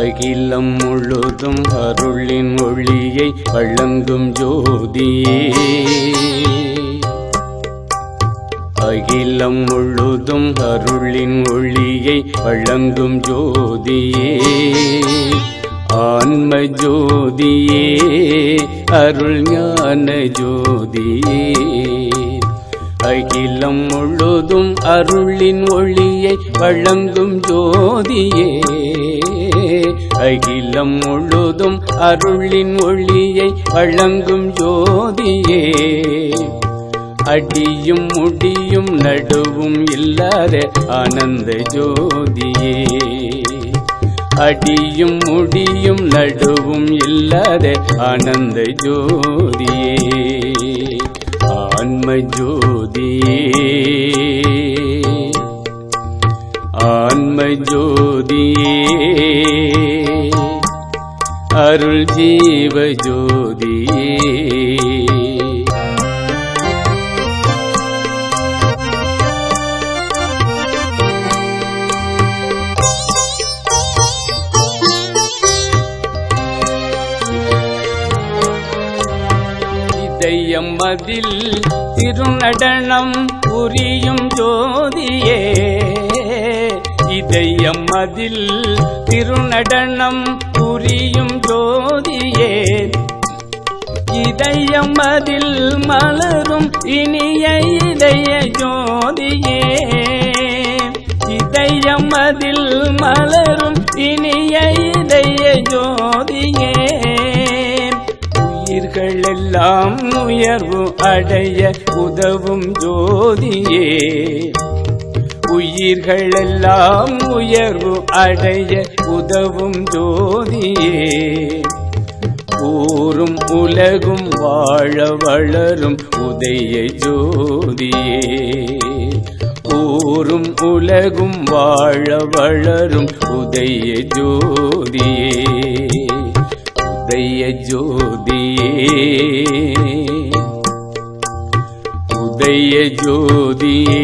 அகிலம் முழுதும் அருளின் ஒளியை வழங்கும் ஜோதியே, அகிலம் முழுதும் அருளின் ஒளியை வழங்கும் ஜோதியே, ஆன்ம ஜோதியே, அருள் ஞான ஜோதியே, அகிலம் முழுதும் அருளின் ஒளியை வழங்கும் ஜோதியே, அகிலம் முழுதும் அருளின் ஒளியை வழங்கும் ஜோதியே, அடியும் முடியும் நடுவும் இல்லாத ஆனந்த ஜோதியே, அடியும் முடியும் நடுவும் இல்லாத ஆனந்த ஜோதியே, ஆன்ம ஜோதியே, ஆன்ம ஜோதியே, அருள் ஜீவ ஜோதியே, மதில் திருநடனம் புரியும் ஜோதியே, இதயம் மதில் திருநடனம் புரியும் ஜோதியே, இதயம் மதில் மலரும் இனிய இதய ஜோதியே, இதயம் மதில் மலரும் இனிய இதய ஜோதியே, உயிர்கள் எல்லாம் உயர்வு அடைய உதவும் ஜோதியே, உயிர்கள் எல்லாம் உயர்வு அடைய உதவும் ஜோதியே, ஊரும் உலகும் வாழ வளரும் உதய ஜோதியே, ஊரும் உலகும் வாழ வளரும் உதய ஜோதியே, உதய ஜோதியே, உதய ஜோதியே,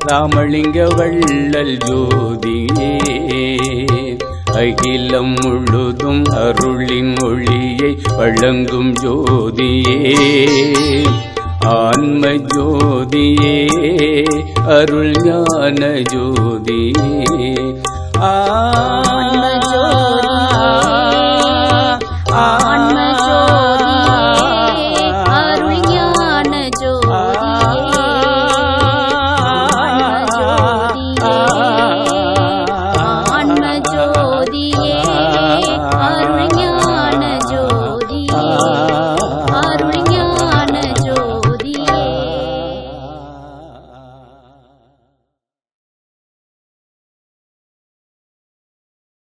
ராமலிங்க வள்ளல் ஜோதியே, அகிலம் முழுதும் அருளின் ஒளியை வழங்கும் ஜோதியே, ஆன்ம ஜோதியே, அருள் ஞான ஜோதியே,